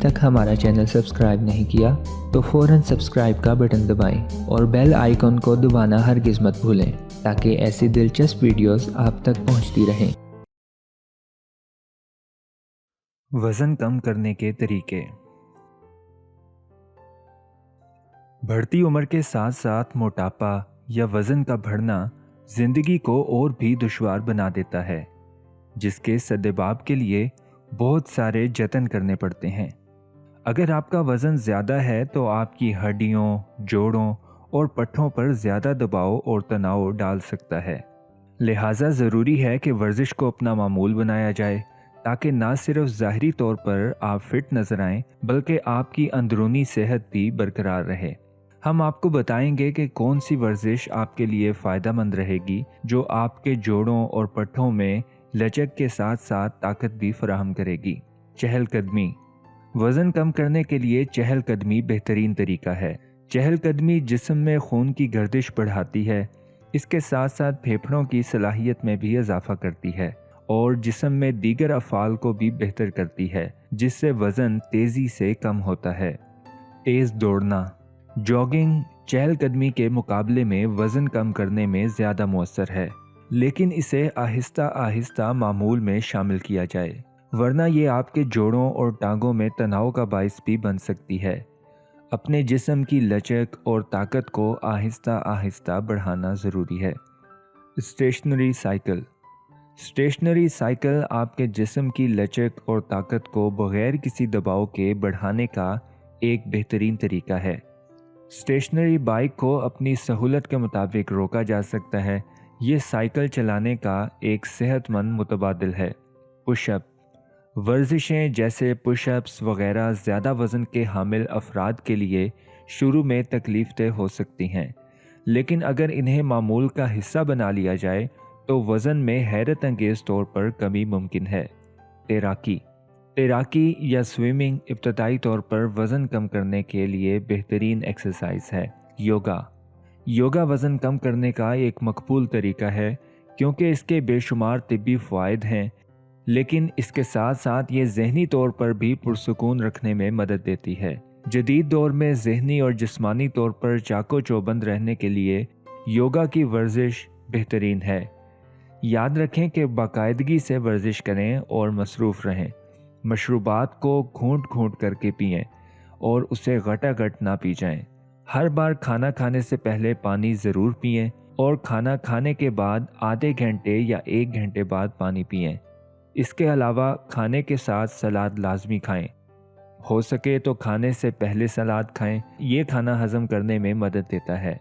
तक हमारा channel subscribe नहीं किया तो फ़ौरन सब्सक्राइब का बटन दबाएं और बेल आइकन को दबाना हरगिज़ मत भूलें ताकि ऐसी दिलचस्प वीडियोस आप तक पहुंचती रहें। वज़न कम करने के तरीके। बढ़ती उम्र के साथ साथ मोटापा या वज़न का बढ़ना ज़िंदगी को और भी दुश्वार बना देता है, जिसके सद्देबाब के लिए बहुत सारे जतन करने पड़ते हैं। अगर आपका वज़न ज़्यादा है तो आपकी हड्डियों, जोड़ों और पट्ठों पर ज़्यादा दबाव और तनाव डाल सकता है। लिहाजा ज़रूरी है कि वर्जिश को अपना मामूल बनाया जाए ताकि ना सिर्फ ज़ाहरी तौर पर आप फिट नज़र आएं बल्कि आपकी अंदरूनी सेहत भी बरकरार रहे। हम आपको बताएंगे कि कौन सी वर्जिश आपके लिए फ़ायदेमंद रहेगी, जो आपके जोड़ों और पट्ठों में लचक के साथ साथ ताकत भी फराहम करेगी। चहलकदमी। वज़न कम करने के लिए चहलकदमी बेहतरीन तरीका है। चहलकदमी जिस्म में खून की गर्दिश बढ़ाती है, इसके साथ साथ फेफड़ों की सलाहियत में भी इजाफा करती है और जिस्म में दीगर अफ़ाल को भी बेहतर करती है, जिससे वज़न तेज़ी से कम होता है। तेज़ दौड़ना। जॉगिंग चहलकदमी के मुकाबले में वज़न कम करने में ज़्यादा मुअस्सर है, लेकिन इसे आहिस्ता आहिस्ता मामूल में शामिल किया जाए, वरना ये आपके जोड़ों और टांगों में तनाव का बाइस भी बन सकती है। अपने जिस्म की लचक और ताकत को आहिस्ता आहिस्ता बढ़ाना ज़रूरी है। Stationery cycle. स्टेशनरी साइकिल आपके जिस्म की लचक और ताकत को बग़ैर किसी दबाव के बढ़ाने का एक बेहतरीन तरीका है। स्टेशनरी बाइक को अपनी सहूलत के मुताबिक रोका जा सकता है। ये साइकिल चलाने का एक सेहतमंद मुतबादिल है। पुशअप। वर्जिशें जैसे पुशअप्स वगैरह ज़्यादा वज़न के हामिल अफराद के लिए शुरू में तकलीफ़देह हो सकती हैं, लेकिन अगर इन्हें मामूल का हिस्सा बना लिया जाए तो वज़न में हैरत अंगेज़ तौर पर कमी मुमकिन है। तैराकी। तैराकी या स्विमिंग इब्तदाई तौर पर वज़न कम करने के लिए बेहतरीन एक्सरसाइज है। योगा। योगा वज़न कम करने का एक मकबूल तरीका है क्योंकि इसके बेशुमार तिब्बी फ़वाइद हैं, लेकिन इसके साथ साथ ये ज़हनी तौर पर भी पुरसुकून रखने में मदद देती है। जदीद दौर में ज़हनी और जिस्मानी तौर पर चाको चौबंद रहने के लिए योगा की वर्जिश बेहतरीन है। याद रखें कि बाकायदगी से वर्जिश करें और मसरूफ़ रहें। मशरूबात को घूंट घूंट करके पिएं और उसे घटाघट ना पी जाएं। हर बार खाना खाने से पहले पानी ज़रूर पिएं और खाना खाने के बाद आधे घंटे या 1 घंटे बाद पानी पिएं। इसके अलावा खाने के साथ सलाद लाजमी खाएं। हो सके तो खाने से पहले सलाद खाएं, ये खाना हज़म करने में मदद देता है।